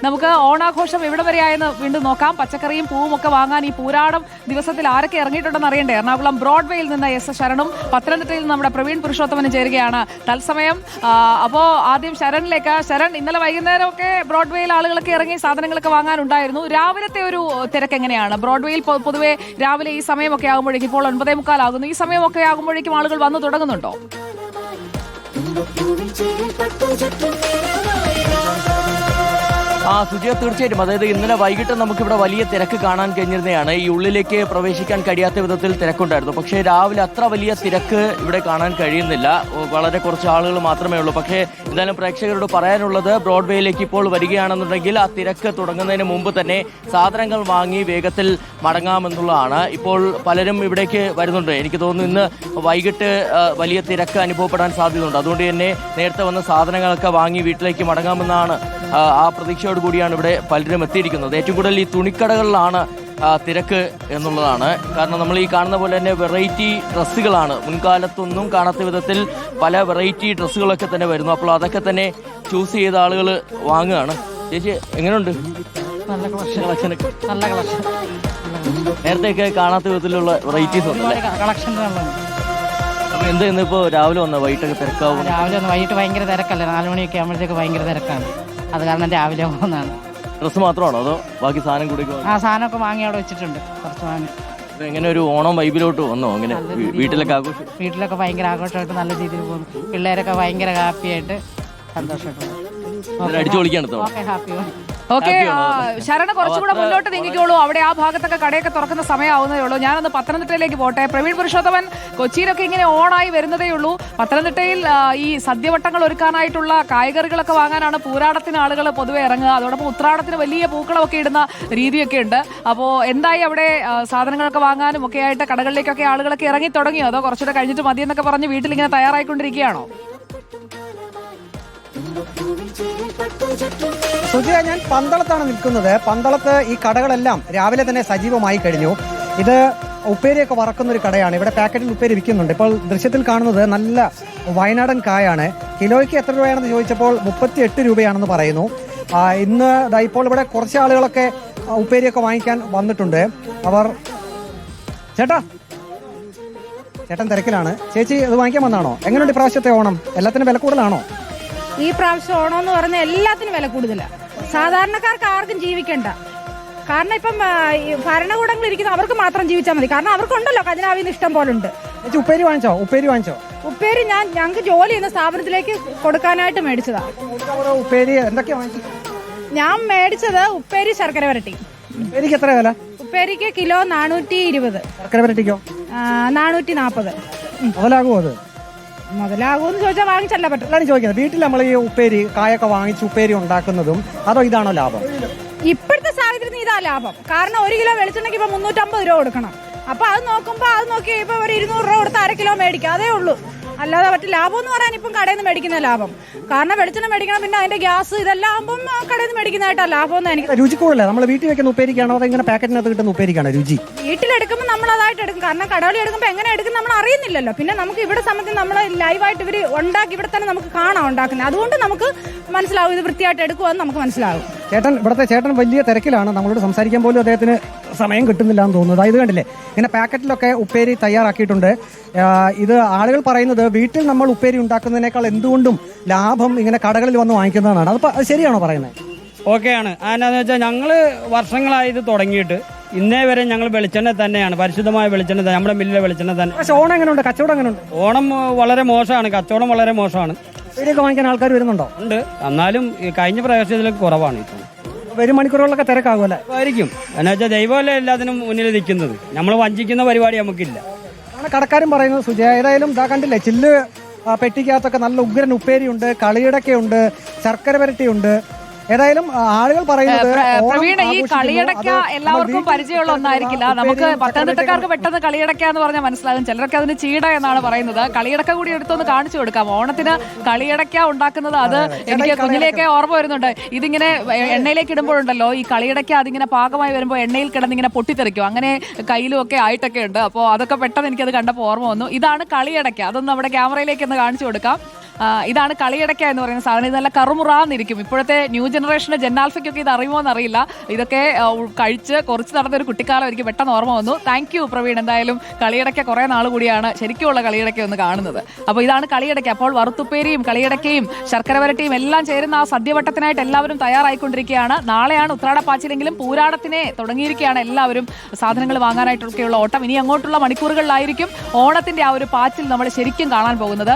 നമുക്ക് ഓണാഘോഷം എവിടെ വരെയായെന്ന് വീണ്ടും നോക്കാം. പച്ചക്കറിയും പൂവും ഒക്കെ വാങ്ങാൻ ഈ പൂരാടം ദിവസത്തിൽ ആരൊക്കെ ഇറങ്ങിയിട്ടുണ്ടെന്ന് അറിയണ്ടേ? എറണാകുളം ബ്രോഡ്വേയിൽ നിന്ന് എസ് ശരണും പത്തനംതിട്ടയിൽ നിന്ന് നമ്മുടെ പ്രവീൺ പുരുഷോത്തമനും ചേരുകയാണ് തത്സമയം. അപ്പോൾ ആദ്യം ശരണിലേക്ക്. ശരൺ, ഇന്നലെ വൈകുന്നേരം ഒക്കെ ബ്രോഡ്വേയിൽ ആളുകളൊക്കെ ഇറങ്ങി സാധനങ്ങളൊക്കെ വാങ്ങാനുണ്ടായിരുന്നു. രാവിലത്തെ ഒരു തിരക്ക് എങ്ങനെയാണ്? ബ്രോഡ്വേയിൽ പൊതുവെ രാവിലെ ഈ സമയമൊക്കെ ആകുമ്പോഴേക്കും, ഇപ്പോൾ 9:45 ആകുന്നു, ഈ സമയമൊക്കെ ആകുമ്പോഴേക്കും ആളുകൾ വന്നു തുടങ്ങുന്നുണ്ടോ? സുജിയ, തീർച്ചയായിട്ടും. അതായത് ഇന്നലെ വൈകിട്ട് നമുക്കിവിടെ വലിയ തിരക്ക് കാണാൻ കഴിഞ്ഞിരുന്നതാണ്. ഈ ഉള്ളിലേക്ക് പ്രവേശിക്കാൻ കഴിയാത്ത വിധത്തിൽ തിരക്കുണ്ടായിരുന്നു. പക്ഷേ രാവിലെ അത്ര വലിയ തിരക്ക് ഇവിടെ കാണാൻ കഴിയുന്നില്ല. വളരെ കുറച്ച് ആളുകൾ മാത്രമേ ഉള്ളൂ. പക്ഷേ എന്തായാലും പ്രേക്ഷകരോട് പറയാനുള്ളത്, ബ്രോഡ്വേയിലേക്ക് ഇപ്പോൾ വരികയാണെന്നുണ്ടെങ്കിൽ ആ തിരക്ക് തുടങ്ങുന്നതിന് മുമ്പ് തന്നെ സാധനങ്ങൾ വാങ്ങി വേഗത്തിൽ മടങ്ങാമെന്നുള്ളതാണ്. ഇപ്പോൾ പലരും ഇവിടേക്ക് വരുന്നുണ്ട്. എനിക്ക് തോന്നുന്നു ഇന്ന് വൈകിട്ട് വലിയ തിരക്ക് അനുഭവപ്പെടാൻ സാധ്യതയുണ്ട്. അതുകൊണ്ട് തന്നെ നേരത്തെ വന്ന സാധനങ്ങളൊക്കെ വാങ്ങി വീട്ടിലേക്ക് മടങ്ങാമെന്നാണ് ആ പ്രതീക്ഷയോട് കൂടിയാണ് ഇവിടെ പലരും എത്തിയിരിക്കുന്നത്. ഏറ്റവും കൂടുതൽ ഈ തുണിക്കടകളിലാണ് തിരക്ക് എന്നുള്ളതാണ്. കാരണം നമ്മൾ ഈ കാണുന്ന പോലെ തന്നെ വെറൈറ്റി ഡ്രസ്സുകളാണ്. മുൻകാലത്തൊന്നും കാണാത്ത വിധത്തിൽ പല വെറൈറ്റി ഡ്രസ്സുകളൊക്കെ തന്നെ വരുന്നു. അപ്പോൾ അതൊക്കെ തന്നെ ചൂസ് ചെയ്ത ആളുകൾ വാങ്ങുകയാണ്. ചേച്ചി, എങ്ങനെയുണ്ട്? നല്ല കളക്ഷനൊക്കെ, നല്ല കളക്ഷൻ. നേരത്തെയൊക്കെ കാണാത്ത വിധത്തിലുള്ള വെറൈറ്റീസ് ഉണ്ട് കളക്ഷൻ. അപ്പോൾ എന്താ ഇന്നിപ്പോൾ രാവിലെ വന്ന വൈകിട്ടൊക്കെ തിരക്കാവും? രാവിലെ വന്ന് വൈകിട്ട് ഭയങ്കര തിരക്കല്ലേ, 4 മണിയൊക്കെ ആകുമ്പോഴത്തേക്ക് ഭയങ്കര തിരക്കാണ്. അത് കാരണം രാവിലെ പോകുന്നതാണ്. ഡ്രസ്സ് മാത്രമാണോ അതോ ബാക്കി സാധനം കൂടി? സാധനമൊക്കെ വാങ്ങി അവിടെ വെച്ചിട്ടുണ്ട്, കുറച്ച് വാങ്ങി. എങ്ങനെ ഒരു ഓണം വൈബിലോട്ട് വന്നോ? അങ്ങനെ വീട്ടിലൊക്കെ ആഘോഷം? വീട്ടിലൊക്കെ ഭയങ്കര ആഘോഷമായിട്ട് നല്ല രീതിയിൽ പോകുന്നു. പിള്ളേരൊക്കെ ഭയങ്കര ഹാപ്പിയായിട്ട് സന്തോഷമായിട്ട് അടിച്ചു പൊളിക്കാണ്. ഓക്കെ, ശരണ കുറച്ചുകൂടെ മുന്നോട്ട് നീങ്ങിക്കോളൂ. അവിടെ ആ ഭാഗത്തൊക്കെ കടയൊക്കെ തുറക്കുന്ന സമയമാവുന്നതേ ഉള്ളൂ. ഞാനൊന്ന് പത്തനംതിട്ടയിലേക്ക് പോട്ടെ. പ്രവീൺ പുരുഷോത്തമൻ, കൊച്ചിയിലൊക്കെ ഇങ്ങനെ ഓണായി വരുന്നതേ ഉള്ളൂ. പത്തനംതിട്ടയിൽ ഈ സദ്യവട്ടങ്ങൾ ഒരുക്കാനായിട്ടുള്ള കായ്കറികളൊക്കെ വാങ്ങാനാണ് പൂരാടത്തിന് ആളുകൾ പൊതുവെ ഇറങ്ങുക. അതോടൊപ്പം ഉത്രാടത്തിന് വലിയ പൂക്കളമൊക്കെ ഇടുന്ന രീതിയൊക്കെ ഉണ്ട്. അപ്പോൾ എന്തായി അവിടെ സാധനങ്ങളൊക്കെ വാങ്ങാനും ഒക്കെ ആയിട്ട് കടകളിലേക്കൊക്കെ ആളുകളൊക്കെ ഇറങ്ങി തുടങ്ങിയോ? അതോ കുറച്ചുകൂടെ കഴിഞ്ഞിട്ട് മതിയെന്നൊക്കെ പറഞ്ഞ് വീട്ടിലിങ്ങനെ തയ്യാറായിക്കൊണ്ടിരിക്കുകയാണോ? സുജിയ, ഞാൻ പന്തളത്താണ് നിൽക്കുന്നത്. പന്തളത്ത് ഈ കടകളെല്ലാം രാവിലെ തന്നെ സജീവമായി കഴിഞ്ഞു. ഇത് ഉപ്പേരിയൊക്കെ വറക്കുന്ന ഒരു കടയാണ്. ഇവിടെ പാക്കറ്റിൽ ഉപ്പേരി വിൽക്കുന്നുണ്ട്. ഇപ്പോൾ ദൃശ്യത്തിൽ കാണുന്നത് നല്ല വയനാടൻ കായാണ്. കിലോയ്ക്ക് എത്ര രൂപയാണെന്ന് ചോദിച്ചപ്പോൾ 38 രൂപയാണെന്ന് പറയുന്നു. ഇന്ന് ഇപ്പോൾ ഇവിടെ കുറച്ച് ആളുകളൊക്കെ ഉപ്പേരിയൊക്കെ വാങ്ങിക്കാൻ വന്നിട്ടുണ്ട്. അവർ ചേട്ടൻ തിരക്കിലാണ്. ചേച്ചി, ഇത് വാങ്ങിക്കാൻ വന്നാണോ? എങ്ങനെയുണ്ട് ഇപ്രാവശ്യത്തെ ഓണം? എല്ലാത്തിനും വില കൂടുതലാണോ? ഈ പ്രാവശ്യം ഓണം എന്ന് പറഞ്ഞാൽ എല്ലാത്തിനും വില കൂടുതലാണ്. സാധാരണക്കാർക്ക് ആർക്കും ജീവിക്കണ്ട. കാരണം ഇപ്പം ഭരണകൂടങ്ങൾ ഇരിക്കുന്ന അവർക്ക് മാത്രം ജീവിച്ചാൽ മതി. കാരണം അവർക്കുണ്ടല്ലോ ഖജനാവിന് ഇഷ്ടം പോലെ ഉണ്ട്. ഉപ്പേരി വാങ്ങിച്ചോ? ഉപ്പേരി ഞങ്ങൾക്ക് ജോലി ചെയ്യുന്ന സ്ഥാപനത്തിലേക്ക് കൊടുക്കാനായിട്ട് മേടിച്ചതാ. ഉപ്പേരി എന്തൊക്കെയാ വാങ്ങിച്ചത്? ഞാൻ മേടിച്ചത് ഉപ്പേരി ശർക്കര വരട്ടി. ഉപ്പേരിക്ക് എത്ര വില? ഉപ്പേരിക്ക് കിലോ 420. ശർക്കര വരട്ടിക്കോ? 440. മുതലാകുമോ? അത് മുതലാകുമെന്ന് ചോദിച്ചാൽ വാങ്ങിച്ചല്ല പറ്റും. എല്ലാവരും ചോദിക്കുന്നത്, വീട്ടിൽ നമ്മൾ ഈ ഉപ്പേരി കായൊക്കെ വാങ്ങിച്ച് ഉപ്പേരി ഉണ്ടാക്കുന്നതും അതോ ഇതാണോ ലാഭം? ഇപ്പോഴത്തെ സാഹചര്യത്തിൽ ഇതാ ലാഭം. കാരണം 1 കിലോ വെളിച്ചെണ്ണയ്ക്ക് ഇപ്പൊ 350 രൂപ കൊടുക്കണം. അപ്പൊ അത് നോക്കുമ്പോ അത് നോക്കി ഇപ്പൊ ഒരു 200 രൂപ കൊടുത്ത് 1/2 കിലോ മേടിക്കാം, അതേ ഉള്ളൂ. അല്ലാതെ മറ്റു ലാഭം എന്ന് പറയാൻ ഇപ്പം കടയിൽ നിന്ന് മേടിക്കുന്ന ലാഭം. കാരണം വെളിച്ചെണ്ണ മേടിക്കണം, പിന്നെ അതിന്റെ ഗ്യാസ് ഇതെല്ലാം ആകുമ്പോൾ കടയിൽ നിന്ന് മേടിക്കുന്നതായിട്ടാ ലാഭം എന്ന് എനിക്ക്. രുചി കൂടുതലേ നമ്മൾ വീട്ടിൽ വെക്കുന്ന ഉപ്പേരിക്കാണോ അതോ ഇങ്ങനെ പാക്കറ്റിനകത്ത് കിട്ടുന്ന ഉപ്പേരിക്കാണോ രുചി? വീട്ടിലെടുക്കുമ്പോൾ നമ്മൾ അതായിട്ട് എടുക്കും. കാരണം കടകളിൽ എടുക്കുമ്പോൾ എങ്ങനെ എടുക്കും നമ്മൾ അറിയുന്നില്ലല്ലോ. പിന്നെ നമുക്ക് ഇവിടെ സംബന്ധിച്ച് നമ്മൾ ലൈവായിട്ട് ഇവർ ഉണ്ടാക്കി ഇവിടെ തന്നെ നമുക്ക് കാണാം ഉണ്ടാക്കുന്നത്. അതുകൊണ്ട് നമുക്ക് മനസ്സിലാവും ഇത് വൃത്തിയായിട്ട് എടുക്കുമെന്ന് നമുക്ക് മനസ്സിലാവും. ചേട്ടൻ വലിയ തിരക്കിലാണ്. നമ്മളോട് സംസാരിക്കാൻ പോലും അദ്ദേഹത്തിന് സമയം കിട്ടുന്നില്ല എന്ന് തോന്നുന്നത്. ഇത് കണ്ടില്ലേ, ഇങ്ങനെ പാക്കറ്റിലൊക്കെ ഉപ്പേരി തയ്യാറാക്കിയിട്ടുണ്ട്. ഇത് ആളുകൾ പറയുന്നത് വീട്ടിൽ നമ്മൾ ഉപ്പേരി ഉണ്ടാക്കുന്നതിനേക്കാൾ എന്തുകൊണ്ടും ലാഭം ഇങ്ങനെ കടകളിൽ വന്ന് വാങ്ങിക്കുന്നതാണ്. അത് ശരിയാണോ പറയുന്നത്? ഓക്കെയാണ്. അതെന്താണെന്ന് വെച്ചാൽ ഞങ്ങൾ വർഷങ്ങളായി ഇത് തുടങ്ങിയിട്ട് ഇന്നേ വരെ ഞങ്ങൾ വെളിച്ചെണ്ണ തന്നെയാണ്, പരിശുദ്ധമായ വെളിച്ചെണ്ണ തന്നെ, നമ്മുടെ മില്ലിലെ വെളിച്ചെണ്ണ തന്നെ. പക്ഷേ ഓണം എങ്ങനെയുണ്ട്? കച്ചവടം എങ്ങനെയുണ്ട്? ഓണം വളരെ മോശമാണ്, കച്ചവടം വളരെ മോശമാണ്. ഉപ്പേരിയൊക്കെ വാങ്ങിക്കാൻ ആൾക്കാർ വരുന്നുണ്ടോ? ഉണ്ട്, എന്നാലും കഴിഞ്ഞ പ്രാവശ്യത്തിലേക്ക് കുറവാണ്. ഇപ്പോൾ വരും മണിക്കൂറുകളിലൊക്കെ തിരക്കാകുമല്ലേ? ആയിരിക്കും. എന്നു വെച്ചാൽ ദൈവമല്ലേ എല്ലാത്തിനും മുന്നിൽ നിൽക്കുന്നത്. നമ്മൾ വഞ്ചിക്കുന്ന പരിപാടി നമുക്കില്ല. കടക്കാരും പറയുന്നത് സുജയ. ഏതായാലും ഇതാ കണ്ടില്ലേ, ചില്ല് പെട്ടിക്കകത്തൊക്കെ നല്ല ഉഗ്രൻ ഉപ്പേരിയുണ്ട്, കളിയടക്കയുണ്ട്, ശർക്കര വരട്ടിയുണ്ട്. ഏതായാലും ആളുകൾ പറയുന്നത് പ്രവീണ, ഈ കളിയടക്ക എല്ലാവർക്കും പരിചയമുള്ള ഒന്നായിരിക്കില്ല. നമുക്ക് പത്തനംതിട്ടക്കാർക്ക് പെട്ടെന്ന് കളിയടക്ക എന്ന് പറഞ്ഞാൽ മനസ്സിലാകും. ചിലർക്ക് അതിന് ചീട എന്നാണ് പറയുന്നത്. കളിയടക്ക കൂടി എടുത്തൊന്ന് കാണിച്ചു കൊടുക്കാം. ഓണത്തിന് കളിയടക്ക ഉണ്ടാക്കുന്നത് അത് എനിക്ക് കുഞ്ഞിലേക്ക് ഓർമ്മ വരുന്നുണ്ട്. ഇതിങ്ങനെ എണ്ണയിലേക്ക് ഇടുമ്പോഴുണ്ടല്ലോ, ഈ കളിയടക്ക അതിങ്ങനെ പാകമായി വരുമ്പോൾ എണ്ണയിൽ കിടന്നിങ്ങനെ പൊട്ടിത്തെറിക്കും. അങ്ങനെ കയ്യിലും ഒക്കെ ആയിട്ടൊക്കെ ഉണ്ട്. അപ്പോൾ അതൊക്കെ പെട്ടെന്ന് എനിക്കത് കണ്ടപ്പോൾ ഓർമ്മ വന്നു. ഇതാണ് കളിയടക്ക. അതൊന്ന് നമ്മുടെ ക്യാമറയിലേക്ക് ഒന്ന് കാണിച്ചു കൊടുക്കാം. ഇതാണ് കളിയടയ്ക്ക എന്ന് പറയുന്ന സാധനം. ഇത് നല്ല കറുമുറാന്നിരിക്കും. ഇപ്പോഴത്തെ ന്യൂ ജനറേഷന് ജെന്നാൽഫയ്ക്കൊക്കെ ഇത് അറിയുമോ എന്നറിയില്ല. ഇതൊക്കെ കഴിച്ച് കുറച്ച് നടന്ന ഒരു കുട്ടിക്കാലം എനിക്ക് പെട്ടെന്ന് ഓർമ്മ വന്നു. Thank you Praveen. എന്തായാലും കളിയടയ്ക്ക കുറേ നാൾ കൂടിയാണ് ശരിക്കുമുള്ള കളിയടയ്ക്ക ഒന്ന് കാണുന്നത്. അപ്പോൾ ഇതാണ് കളിയടയ്ക്ക. അപ്പോൾ വറുത്തുപ്പേരിയും കളിയടയ്ക്കയും ശർക്കര വരട്ടിയും എല്ലാം ചേരുന്ന ആ സദ്യവട്ടത്തിനായിട്ട് എല്ലാവരും തയ്യാറായിക്കൊണ്ടിരിക്കുകയാണ്. നാളെയാണ് ഉത്രാടപ്പാച്ചിലെങ്കിലും പൂരാടത്തിനെ തുടങ്ങിയിരിക്കുകയാണ് എല്ലാവരും സാധനങ്ങൾ വാങ്ങാനായിട്ടൊക്കെയുള്ള ഓട്ടം. ഇനി അങ്ങോട്ടുള്ള മണിക്കൂറുകളിലായിരിക്കും ഓണത്തിന്റെ ആ ഒരു പാച്ചിൽ നമ്മൾ ശരിക്കും കാണാൻ പോകുന്നത്.